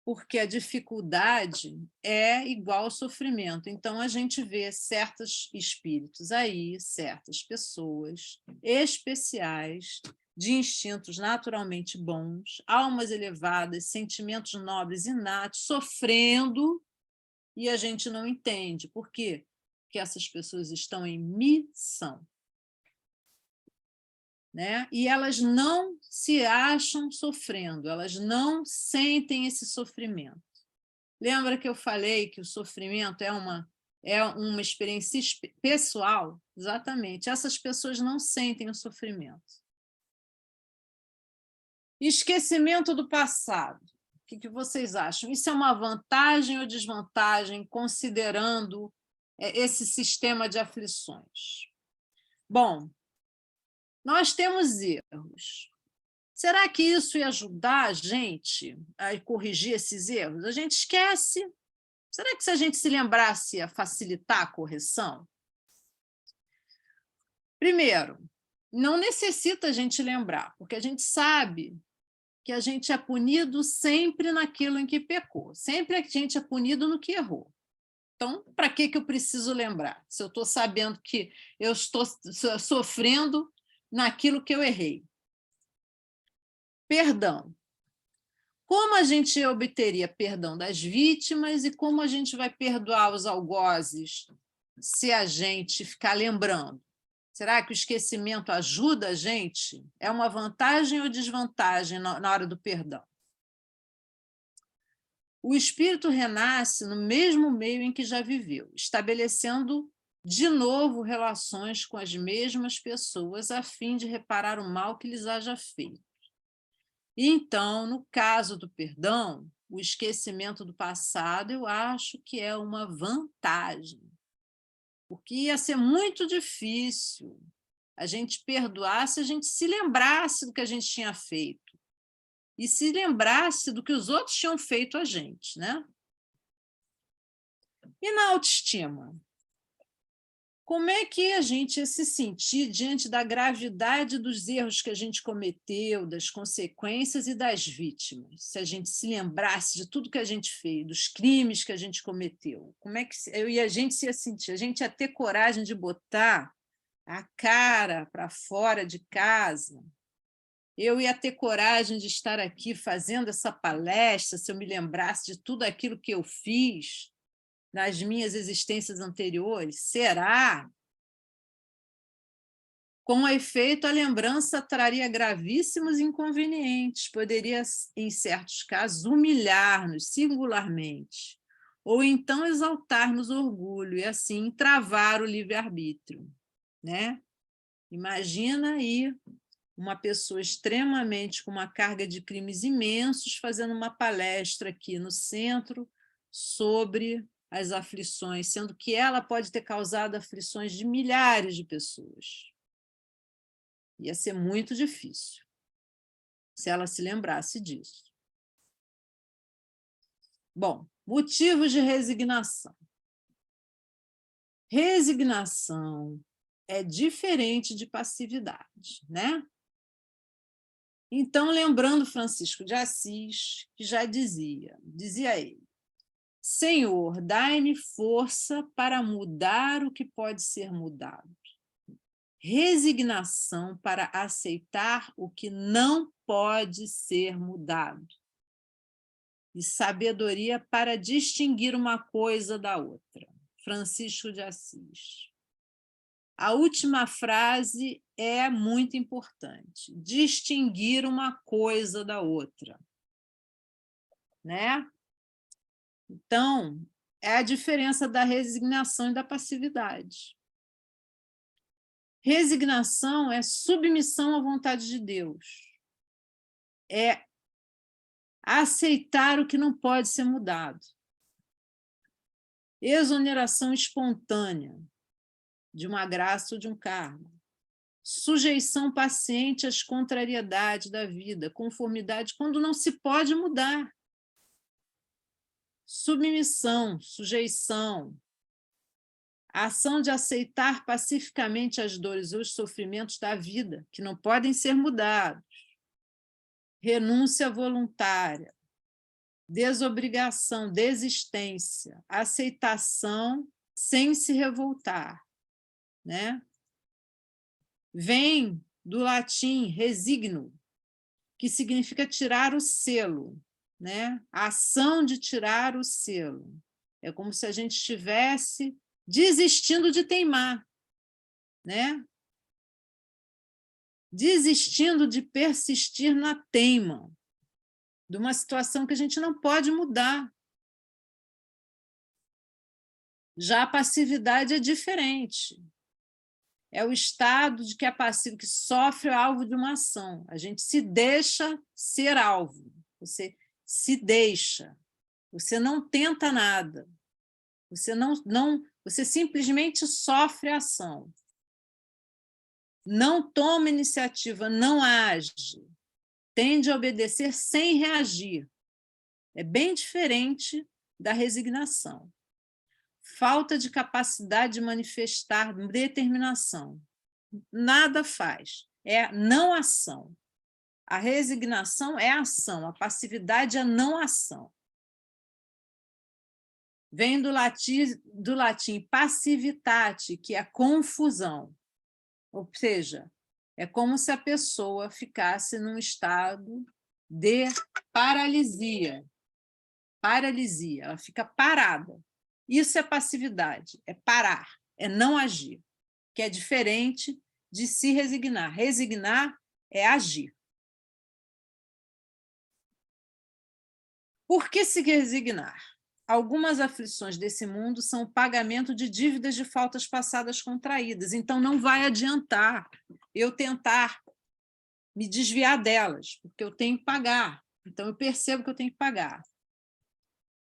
porque a dificuldade é igual ao sofrimento. Então, a gente vê certos espíritos aí, certas pessoas especiais, de instintos naturalmente bons, almas elevadas, sentimentos nobres inatos, sofrendo, e a gente não entende. Por quê? Porque essas pessoas estão em missão. Né? E elas não se acham sofrendo, elas não sentem esse sofrimento. Lembra que eu falei que o sofrimento é uma experiência pessoal? Exatamente. Essas pessoas não sentem o sofrimento. Esquecimento do passado. O que vocês acham? Isso é uma vantagem ou desvantagem, considerando esse sistema de aflições? Bom, nós temos erros. Será que isso ia ajudar a gente a corrigir esses erros? A gente esquece. Será que se a gente se lembrasse ia facilitar a correção? Primeiro, não necessita a gente lembrar, porque a gente sabe que a gente é punido sempre naquilo em que pecou. Sempre a gente é punido no que errou. Então, para que eu preciso lembrar? Se eu estou sabendo que eu estou sofrendo naquilo que eu errei. Perdão. Como a gente obteria perdão das vítimas e como a gente vai perdoar os algozes se a gente ficar lembrando? Será que o esquecimento ajuda a gente? É uma vantagem ou desvantagem na hora do perdão? O espírito renasce no mesmo meio em que já viveu, estabelecendo de novo relações com as mesmas pessoas a fim de reparar o mal que lhes haja feito. Então, no caso do perdão, o esquecimento do passado, eu acho que é uma vantagem, porque ia ser muito difícil a gente perdoar se a gente se lembrasse do que a gente tinha feito e se lembrasse do que os outros tinham feito a gente, né? E na autoestima? Como é que a gente ia se sentir diante da gravidade dos erros que a gente cometeu, das consequências e das vítimas? Se a gente se lembrasse de tudo que a gente fez, dos crimes que a gente cometeu, como é que eu e a gente se ia sentir? A gente ia ter coragem de botar a cara para fora de casa? Eu ia ter coragem de estar aqui fazendo essa palestra se eu me lembrasse de tudo aquilo que eu fiz nas minhas existências anteriores? Será? Com efeito, a lembrança traria gravíssimos inconvenientes, poderia, em certos casos, humilhar-nos singularmente, ou então exaltar-nos orgulho e, assim, travar o livre-arbítrio, né? Imagina aí uma pessoa extremamente com uma carga de crimes imensos fazendo uma palestra aqui no centro sobre as aflições, sendo que ela pode ter causado aflições de milhares de pessoas. Ia ser muito difícil se ela se lembrasse disso. Bom, motivos de resignação. Resignação é diferente de passividade, né? Então, lembrando Francisco de Assis, que já dizia ele: Senhor, dai-me força para mudar o que pode ser mudado. Resignação para aceitar o que não pode ser mudado. E sabedoria para distinguir uma coisa da outra. Francisco de Assis. A última frase é muito importante. Distinguir uma coisa da outra. Né? Então, é a diferença da resignação e da passividade. Resignação é submissão à vontade de Deus. É aceitar o que não pode ser mudado. Exoneração espontânea de uma graça ou de um cargo. Sujeição paciente às contrariedades da vida, conformidade quando não se pode mudar. Submissão, sujeição, a ação de aceitar pacificamente as dores ou os sofrimentos da vida, que não podem ser mudados. Renúncia voluntária, desobrigação, desistência, aceitação sem se revoltar, né? Vem do latim resigno, que significa tirar o selo, né? A ação de tirar o selo. É como se a gente estivesse desistindo de teimar, né? Desistindo de persistir na teima, de uma situação que a gente não pode mudar. Já a passividade é diferente. É o estado de que é passivo, que sofre o alvo de uma ação. A gente se deixa ser alvo. Você se deixa. Você não tenta nada. Você simplesmente sofre a ação. Não toma iniciativa, não age. Tende a obedecer sem reagir. É bem diferente da resignação. Falta de capacidade de manifestar determinação. Nada faz. É não ação. A resignação é ação, a passividade é não ação. Vem do latim passivitate, que é confusão. Ou seja, é como se a pessoa ficasse num estado de paralisia. Paralisia, ela fica parada. Isso é passividade, é parar, é não agir, que é diferente de se resignar. Resignar é agir. Por que se resignar? Algumas aflições desse mundo são o pagamento de dívidas de faltas passadas contraídas, então não vai adiantar eu tentar me desviar delas, porque eu tenho que pagar, então eu percebo que eu tenho que pagar.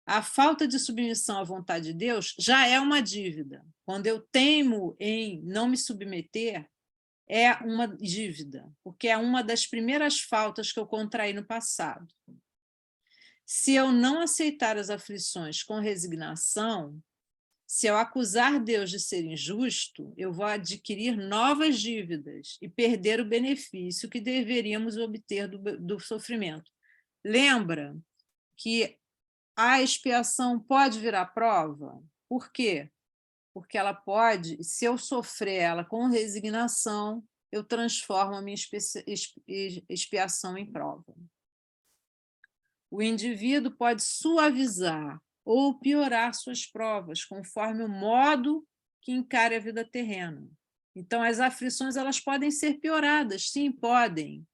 A falta de submissão à vontade de Deus já é uma dívida. Quando eu teimo em não me submeter, é uma dívida, porque é uma das primeiras faltas que eu contraí no passado. Se eu não aceitar as aflições com resignação, Se eu acusar Deus de ser injusto, eu vou adquirir novas dívidas e perder o benefício que deveríamos obter do sofrimento. Lembra que a expiação pode virar prova? Por quê? Porque ela pode, se eu sofrer ela com resignação, eu transformo a minha expiação em prova. O indivíduo pode suavizar ou piorar suas provas, conforme o modo que encare a vida terrena. Então, as aflições elas podem ser pioradas, sim, podem.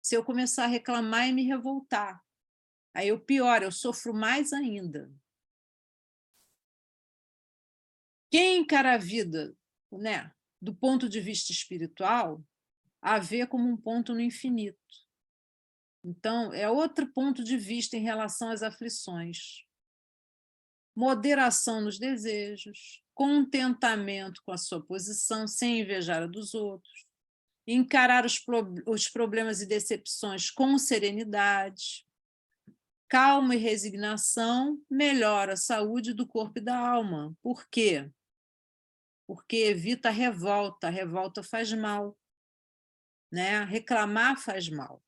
Se eu começar a reclamar e me revoltar, aí eu pioro, eu sofro mais ainda. Quem encara a vida, né, do ponto de vista espiritual, a vê como um ponto no infinito. Então, é outro ponto de vista em relação às aflições. Moderação nos desejos, contentamento com a sua posição, sem invejar a dos outros, encarar os problemas e decepções com serenidade, calma e resignação melhora a saúde do corpo e da alma. Por quê? Porque evita a revolta faz mal, né? Reclamar faz mal.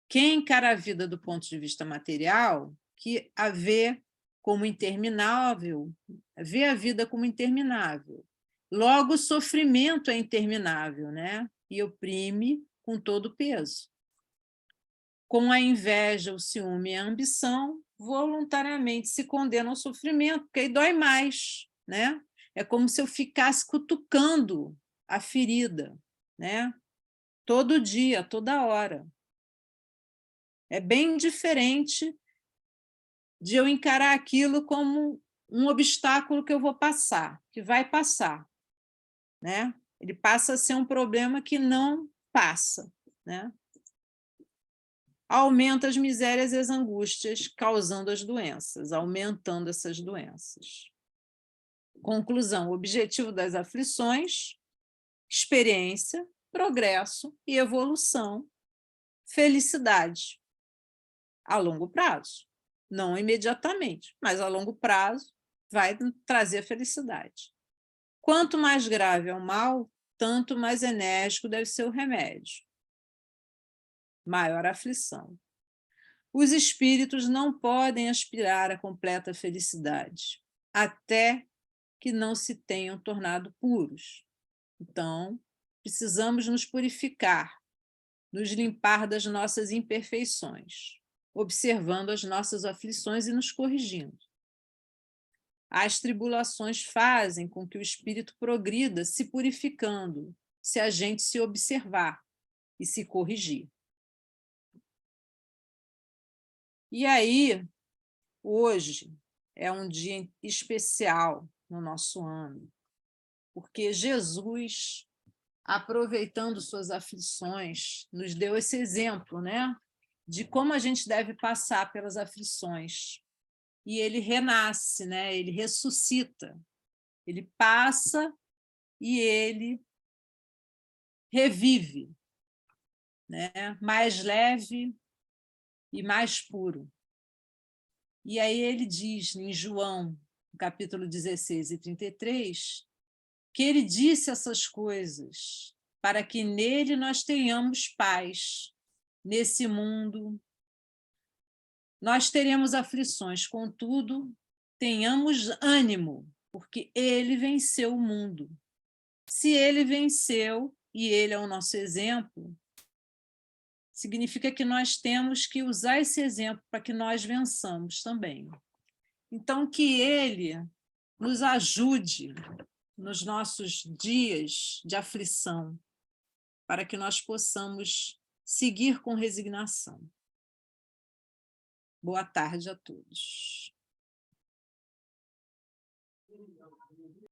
Quem encara a vida do ponto de vista material, que a vê como interminável, vê a vida como interminável. Logo, o sofrimento é interminável, né? E oprime com todo o peso. Com a inveja, o ciúme e a ambição, voluntariamente se condena ao sofrimento, porque aí dói mais, né? É como se eu ficasse cutucando a ferida, né? Todo dia, toda hora. É bem diferente de eu encarar aquilo como um obstáculo que eu vou passar, que vai passar, né? Ele passa a ser um problema que não passa, né? Aumenta as misérias e as angústias, causando as doenças, aumentando essas doenças. Conclusão: o objetivo das aflições, experiência, progresso e evolução, felicidade a longo prazo. Não imediatamente, mas a longo prazo vai trazer felicidade. Quanto mais grave é o mal, tanto mais enérgico deve ser o remédio. Maior a aflição. Os espíritos não podem aspirar à completa felicidade, até que não se tenham tornado puros. Então, precisamos nos purificar, nos limpar das nossas imperfeições, observando as nossas aflições e nos corrigindo. As tribulações fazem com que o espírito progrida se purificando, se a gente se observar e se corrigir. E aí, hoje é um dia especial no nosso ano, porque Jesus, aproveitando suas aflições, nos deu esse exemplo, né, de como a gente deve passar pelas aflições. E ele renasce, né? Ele ressuscita, ele passa e ele revive, né? Mais leve e mais puro. E aí ele diz em João, capítulo 16 e 33, que ele disse essas coisas para que nele nós tenhamos paz. Nesse mundo nós teremos aflições, contudo, tenhamos ânimo, porque ele venceu o mundo. Se ele venceu, e ele é o nosso exemplo, significa que nós temos que usar esse exemplo para que nós vençamos também. Então, que ele nos ajude nos nossos dias de aflição, para que nós possamos seguir com resignação. Boa tarde a todos.